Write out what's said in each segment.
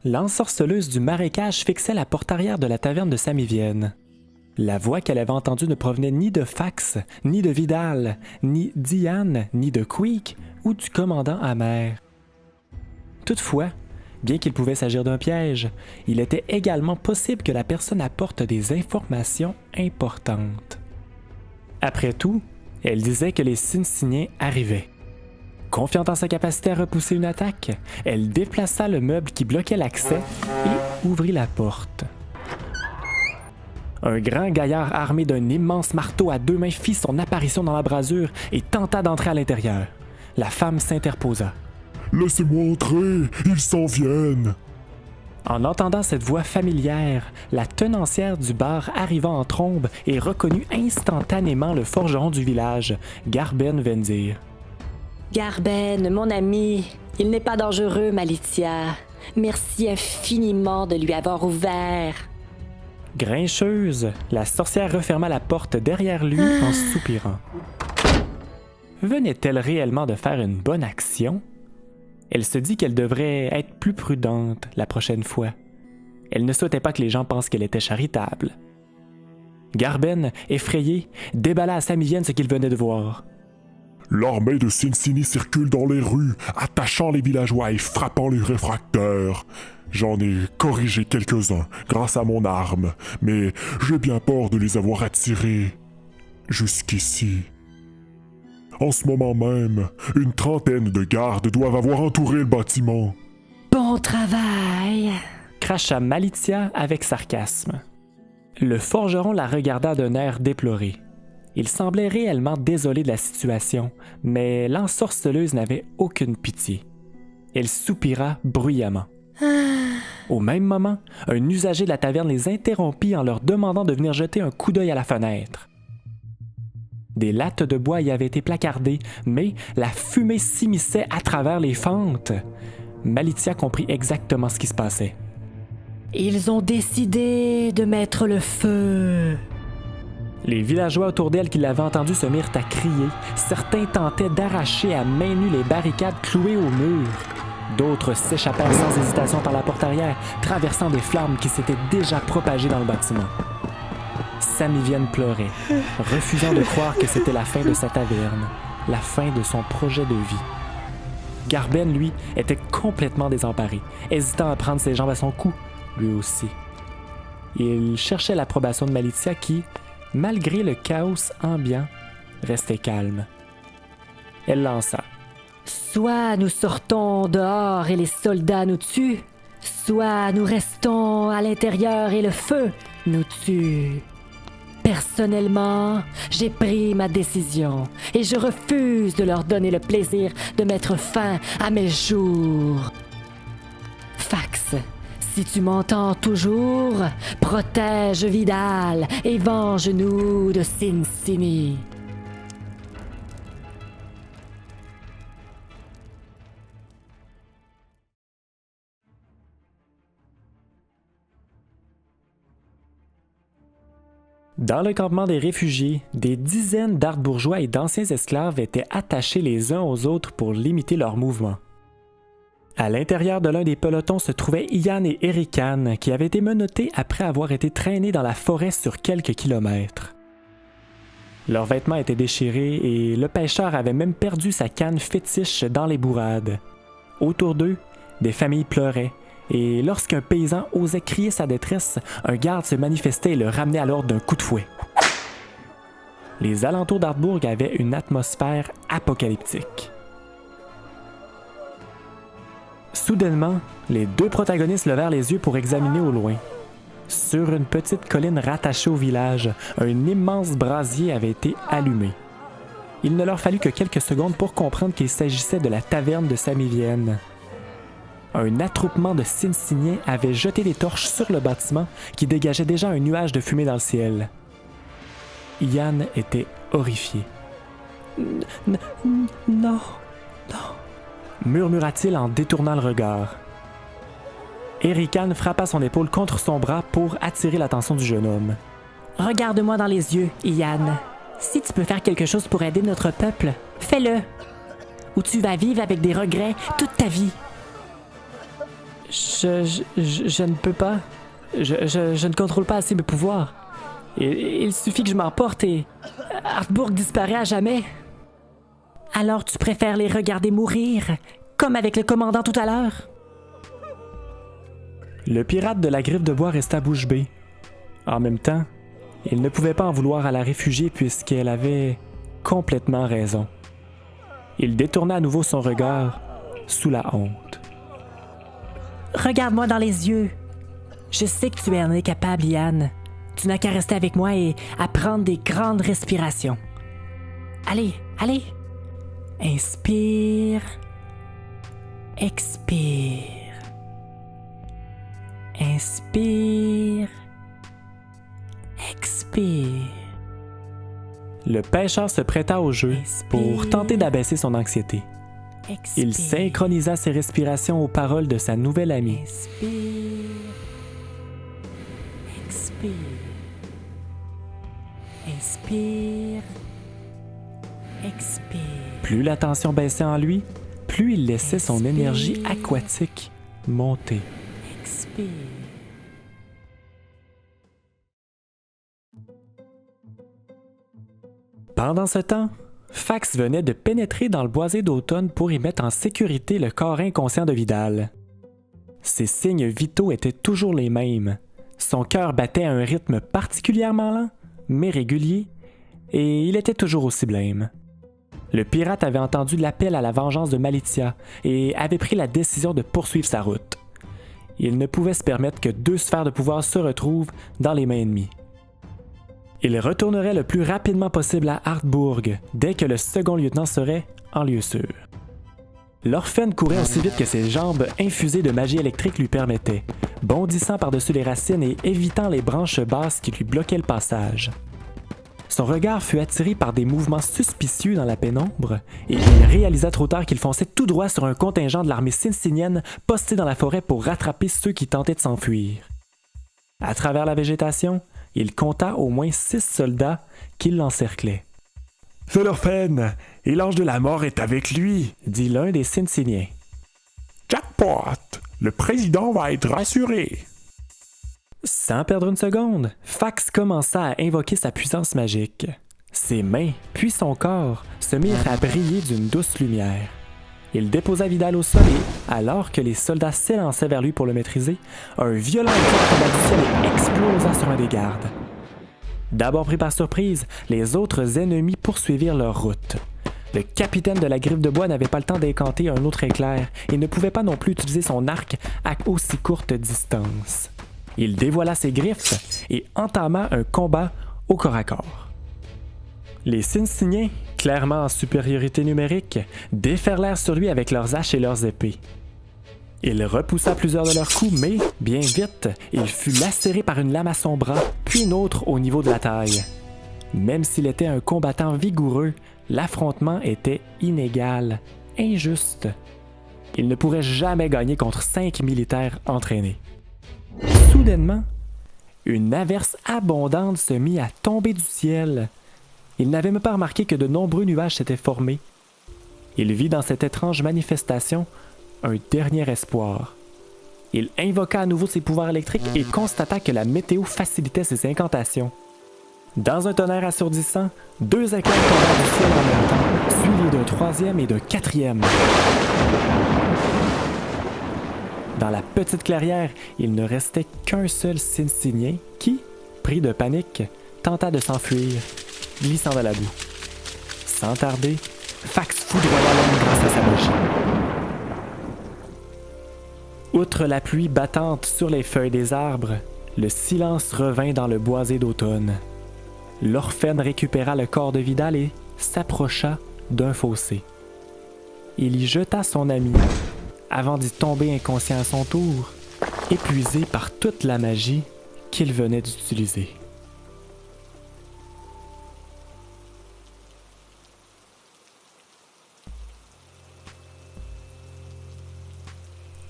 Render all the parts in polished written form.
L'ensorceleuse du marécage fixait la porte arrière de la taverne de Samivienne. La voix qu'elle avait entendue ne provenait ni de Fax, ni de Vidal, ni d'Ian, ni de Quick ou du commandant Amer. Toutefois, bien qu'il pouvait s'agir d'un piège, il était également possible que la personne apporte des informations importantes. Après tout, elle disait que les Sinsiniens arrivaient. Confiante en sa capacité à repousser une attaque, elle déplaça le meuble qui bloquait l'accès et ouvrit la porte. Un grand gaillard armé d'un immense marteau à 2 mains fit son apparition dans la brasure et tenta d'entrer à l'intérieur. La femme s'interposa. « Laissez-moi entrer, ils s'en viennent !» En entendant cette voix familière, la tenancière du bar arriva en trombe et reconnut instantanément le forgeron du village, Garben Vendir. « Garben, mon ami, il n'est pas dangereux, Malitia. Merci infiniment de lui avoir ouvert. » Grincheuse, la sorcière referma la porte derrière lui en soupirant. Venait-elle réellement de faire une bonne action? Elle se dit qu'elle devrait être plus prudente la prochaine fois. Elle ne souhaitait pas que les gens pensent qu'elle était charitable. Garben, effrayé, déballa à Samivienne ce qu'il venait de voir. L'armée de Sinsini circule dans les rues, attachant les villageois et frappant les réfractaires. J'en ai corrigé quelques-uns grâce à mon arme, mais j'ai bien peur de les avoir attirés jusqu'ici. En ce moment même, une trentaine de gardes doivent avoir entouré le bâtiment. Bon travail! Cracha Malitia avec sarcasme. Le forgeron la regarda d'un air déploré. Il semblait réellement désolé de la situation, mais l'ensorceleuse n'avait aucune pitié. Elle soupira bruyamment. Au même moment, un usager de la taverne les interrompit en leur demandant de venir jeter un coup d'œil à la fenêtre. Des lattes de bois y avaient été placardées, mais la fumée s'immisçait à travers les fentes. Malitia comprit exactement ce qui se passait. Ils ont décidé de mettre le feu. Les villageois autour d'elle qui l'avaient entendu se mirent à crier. Certains tentaient d'arracher à main nue les barricades clouées au mur. D'autres s'échappèrent sans hésitation par la porte arrière, traversant des flammes qui s'étaient déjà propagées dans le bâtiment. Samivienne pleurait, refusant de croire que c'était la fin de sa taverne, la fin de son projet de vie. Garben, lui, était complètement désemparé, hésitant à prendre ses jambes à son cou, lui aussi. Il cherchait l'approbation de Malitia qui, malgré le chaos ambiant, restait calme. Elle lança. Soit nous sortons dehors et les soldats nous tuent, soit nous restons à l'intérieur et le feu nous tue. Personnellement, j'ai pris ma décision et je refuse de leur donner le plaisir de mettre fin à mes jours. Fax, si tu m'entends toujours, protège Vidal et venge-nous de Sinsini. Dans le campement des réfugiés, des dizaines d'ardes-bourgeois et d'anciens esclaves étaient attachés les uns aux autres pour limiter leurs mouvements. À l'intérieur de l'un des pelotons se trouvaient Ian et Erican, qui avaient été menottés après avoir été traînés dans la forêt sur quelques kilomètres. Leurs vêtements étaient déchirés et le pêcheur avait même perdu sa canne fétiche dans les bourrades. Autour d'eux, des familles pleuraient, et lorsqu'un paysan osait crier sa détresse, un garde se manifestait et le ramenait à l'ordre d'un coup de fouet. Les alentours d'Ardbourg avaient une atmosphère apocalyptique. Soudainement, les deux protagonistes levèrent les yeux pour examiner au loin. Sur une petite colline rattachée au village, un immense brasier avait été allumé. Il ne leur fallut que quelques secondes pour comprendre qu'il s'agissait de la taverne de Samivienne. Un attroupement de Sinsiniens avait jeté des torches sur le bâtiment qui dégageait déjà un nuage de fumée dans le ciel. Ian était horrifié. Non, murmura-t-il en détournant le regard. Erican frappa son épaule contre son bras pour attirer l'attention du jeune homme. Regarde-moi dans les yeux, Ian. Si tu peux faire quelque chose pour aider notre peuple, fais-le. Ou tu vas vivre avec des regrets toute ta vie. Je ne peux pas. Je ne contrôle pas assez mes pouvoirs. Il suffit que je m'emporte et Hartburg disparaît à jamais. Alors tu préfères les regarder mourir, comme avec le commandant tout à l'heure? Le pirate de la griffe de bois resta bouche bée. En même temps, il ne pouvait pas en vouloir à la réfugiée puisqu'elle avait complètement raison. Il détourna à nouveau son regard sous la honte. Regarde-moi dans les yeux. Je sais que tu es incapable, Ian. Tu n'as qu'à rester avec moi et à prendre des grandes respirations. Allez, allez. Inspire. Expire. Inspire. Expire. Le pêcheur se prêta au jeu pour tenter d'abaisser son anxiété. Expire. Il synchronisa ses respirations aux paroles de sa nouvelle amie. Inspire. Expire. Inspire. Expire. Plus la tension baissait en lui, plus il laissait son énergie aquatique monter. Expire. Pendant ce temps, Fax venait de pénétrer dans le boisé d'automne pour y mettre en sécurité le corps inconscient de Vidal. Ses signes vitaux étaient toujours les mêmes. Son cœur battait à un rythme particulièrement lent, mais régulier, et il était toujours aussi blême. Le pirate avait entendu l'appel à la vengeance de Malitia et avait pris la décision de poursuivre sa route. Il ne pouvait se permettre que deux sphères de pouvoir se retrouvent dans les mains ennemies. Il retournerait le plus rapidement possible à Hartburg dès que le second lieutenant serait en lieu sûr. L'Orphène courait aussi vite que ses jambes infusées de magie électrique lui permettaient, bondissant par-dessus les racines et évitant les branches basses qui lui bloquaient le passage. Son regard fut attiré par des mouvements suspicieux dans la pénombre et il réalisa trop tard qu'il fonçait tout droit sur un contingent de l'armée sincinienne posté dans la forêt pour rattraper ceux qui tentaient de s'enfuir. À travers la végétation, il compta au moins 6 soldats qui l'encerclaient. « C'est l'Orphène, et l'ange de la mort est avec lui », dit l'un des Sinciniens. « Jackpot! Le président va être rassuré! » Sans perdre une seconde, Fax commença à invoquer sa puissance magique. Ses mains, puis son corps, se mirent à briller d'une douce lumière. Il déposa Vidal au sol et, alors que les soldats s'élançaient vers lui pour le maîtriser, un violent éclair tomba du ciel et explosa sur un des gardes. D'abord pris par surprise, les autres ennemis poursuivirent leur route. Le capitaine de la griffe de bois n'avait pas le temps d'incanter un autre éclair et ne pouvait pas non plus utiliser son arc à aussi courte distance. Il dévoila ses griffes et entama un combat au corps à corps. Les Sinciniens, clairement en supériorité numérique, déferlèrent sur lui avec leurs haches et leurs épées. Il repoussa plusieurs de leurs coups, mais, bien vite, il fut lacéré par une lame à son bras, puis une autre au niveau de la taille. Même s'il était un combattant vigoureux, l'affrontement était inégal, injuste. Il ne pourrait jamais gagner contre 5 militaires entraînés. Soudainement, une averse abondante se mit à tomber du ciel. Il n'avait même pas remarqué que de nombreux nuages s'étaient formés. Il vit dans cette étrange manifestation un dernier espoir. Il invoqua à nouveau ses pouvoirs électriques et constata que la météo facilitait ses incantations. Dans un tonnerre assourdissant, 2 éclairs tombèrent du ciel en même temps, suivis d'un 3e et d'un 4e. Dans la petite clairière, il ne restait qu'un seul Sincinien qui, pris de panique, tenta de s'enfuir, glissant dans la boue. Sans tarder, Fax foudroya l'homme grâce à sa magie. Outre la pluie battante sur les feuilles des arbres, le silence revint dans le boisé d'automne. L'Orphène récupéra le corps de Vidal et s'approcha d'un fossé. Il y jeta son ami, avant d'y tomber inconscient à son tour, épuisé par toute la magie qu'il venait d'utiliser.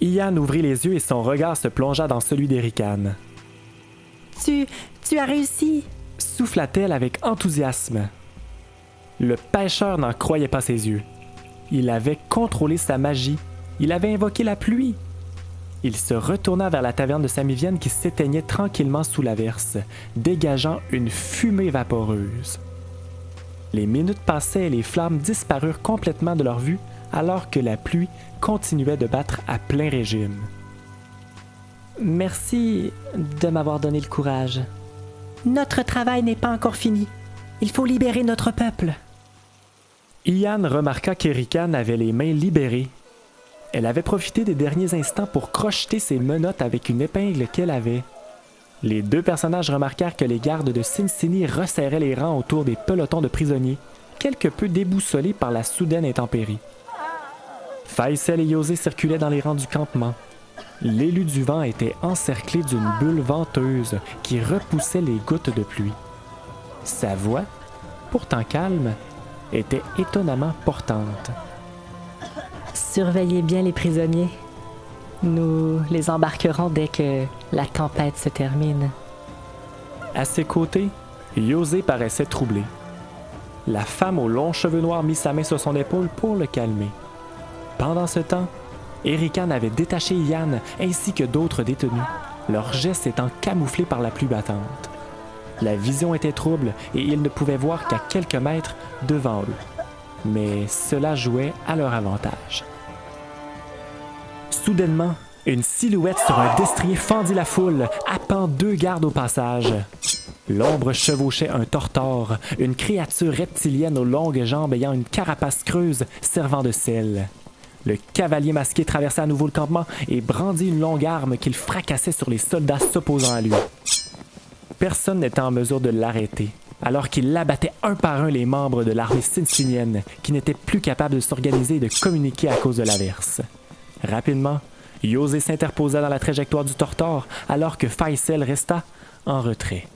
Ian ouvrit les yeux et son regard se plongea dans celui d'Erican. Tu as réussi! Souffla-t-elle avec enthousiasme. Le pêcheur n'en croyait pas ses yeux. Il avait contrôlé sa magie. Il avait invoqué la pluie. Il se retourna vers la taverne de Samivienne qui s'éteignait tranquillement sous l'averse, dégageant une fumée vaporeuse. Les minutes passaient et les flammes disparurent complètement de leur vue alors que la pluie continuait de battre à plein régime. Merci de m'avoir donné le courage. Notre travail n'est pas encore fini. Il faut libérer notre peuple. Ian remarqua qu'Erican avait les mains libérées. Elle avait profité des derniers instants pour crocheter ses menottes avec une épingle qu'elle avait. Les deux personnages remarquèrent que les gardes de Sin Sini resserraient les rangs autour des pelotons de prisonniers, quelque peu déboussolés par la soudaine intempérie. Faisal et Yosé circulaient dans les rangs du campement. L'élu du vent était encerclé d'une bulle venteuse qui repoussait les gouttes de pluie. Sa voix, pourtant calme, était étonnamment portante. Surveillez bien les prisonniers. Nous les embarquerons dès que la tempête se termine. À ses côtés, Yosé paraissait troublé. La femme aux longs cheveux noirs mit sa main sur son épaule pour le calmer. Pendant ce temps, Erican avait détaché Ian ainsi que d'autres détenus, leurs gestes étant camouflés par la pluie battante. La vision était trouble et ils ne pouvaient voir qu'à quelques mètres devant eux. Mais cela jouait à leur avantage. Soudainement, une silhouette sur un destrier fendit la foule, happant deux gardes au passage. L'ombre chevauchait un tortor, une créature reptilienne aux longues jambes ayant une carapace creuse servant de selle. Le cavalier masqué traversa à nouveau le campement et brandit une longue arme qu'il fracassait sur les soldats s'opposant à lui. Personne n'était en mesure de l'arrêter, alors qu'il abattait un par un les membres de l'armée sinsinienne, qui n'étaient plus capables de s'organiser et de communiquer à cause de l'averse. Rapidement, Yosé s'interposa dans la trajectoire du tortor, alors que Faisal resta en retrait.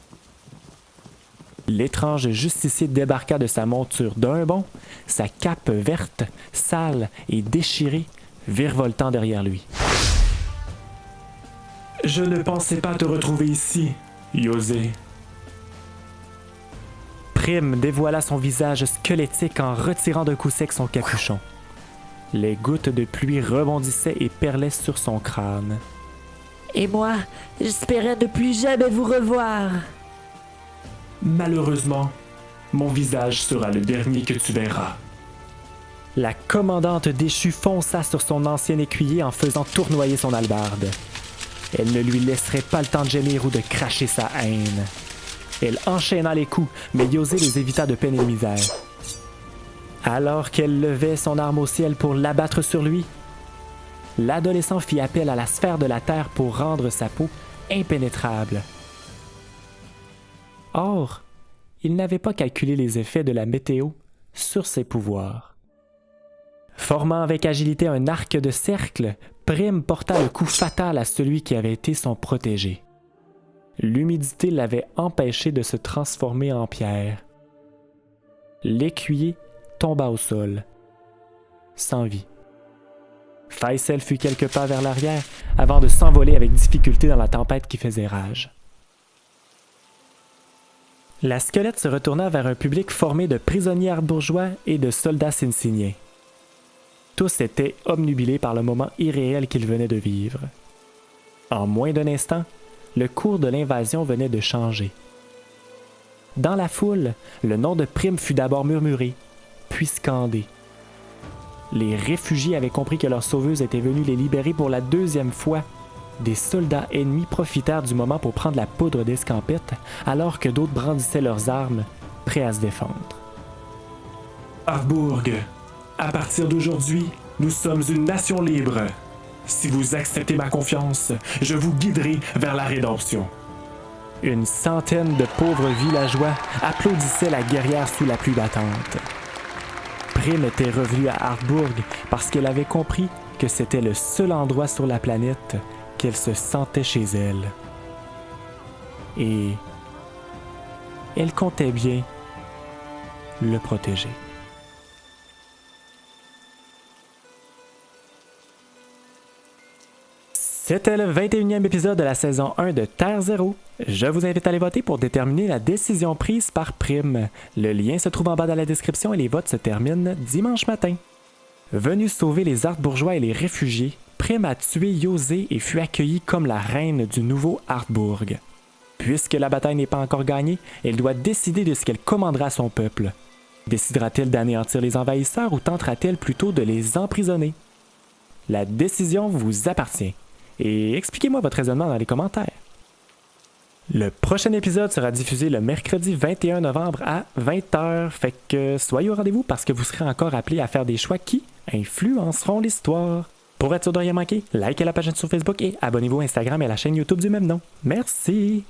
L'étrange justicier débarqua de sa monture d'un bond, sa cape verte, sale et déchirée, virevoltant derrière lui. « Je ne pensais pas te retrouver ici, Yosé. » Prime dévoila son visage squelettique en retirant d'un coup sec son capuchon. Les gouttes de pluie rebondissaient et perlaient sur son crâne. « Et moi, j'espérais ne plus jamais vous revoir. » Malheureusement, mon visage sera le dernier que tu verras. La commandante déchue fonça sur son ancien écuyer en faisant tournoyer son hallebarde. Elle ne lui laisserait pas le temps de gémir ou de cracher sa haine. Elle enchaîna les coups, mais Yosé les évita de peine et de misère. Alors qu'elle levait son arme au ciel pour l'abattre sur lui, l'adolescent fit appel à la sphère de la terre pour rendre sa peau impénétrable. Or, il n'avait pas calculé les effets de la météo sur ses pouvoirs. Formant avec agilité un arc de cercle, Prime porta le coup fatal à celui qui avait été son protégé. L'humidité l'avait empêché de se transformer en pierre. L'écuyer tomba au sol, sans vie. Faisal fut quelques pas vers l'arrière avant de s'envoler avec difficulté dans la tempête qui faisait rage. La squelette se retourna vers un public formé de prisonniers bourgeois et de soldats sinsiniens. Tous étaient obnubilés par le moment irréel qu'ils venaient de vivre. En moins d'un instant, le cours de l'invasion venait de changer. Dans la foule, le nom de Prime fut d'abord murmuré, puis scandé. Les réfugiés avaient compris que leur sauveuse était venue les libérer pour la deuxième fois. Des soldats ennemis profitèrent du moment pour prendre la poudre d'escampette, alors que d'autres brandissaient leurs armes, prêts à se défendre. Harbourg, à partir d'aujourd'hui, nous sommes une nation libre. Si vous acceptez ma confiance, je vous guiderai vers la rédemption. Une centaine de pauvres villageois applaudissaient la guerrière sous la pluie battante. Prime était revenue à Harbourg parce qu'elle avait compris que c'était le seul endroit sur la planète qu'elle se sentait chez elle. Et elle comptait bien le protéger. C'était le 21e épisode de la saison 1 de Terre Zéro. Je vous invite à aller voter pour déterminer la décision prise par Prime. Le lien se trouve en bas dans la description et les votes se terminent dimanche matin. Venu sauver les Ardbourgeois et les réfugiés, Guthrum a tué Yosé et fut accueillie comme la reine du nouveau Hartbourg. Puisque la bataille n'est pas encore gagnée, elle doit décider de ce qu'elle commandera à son peuple. Décidera-t-elle d'anéantir les envahisseurs ou tentera-t-elle plutôt de les emprisonner? La décision vous appartient. Et expliquez-moi votre raisonnement dans les commentaires. Le prochain épisode sera diffusé le mercredi 21 novembre à 20h, fait que soyez au rendez-vous parce que vous serez encore appelés à faire des choix qui influenceront l'histoire. Pour être sûr de rien manquer, likez la page sur Facebook et abonnez-vous à Instagram et à la chaîne YouTube du même nom. Merci!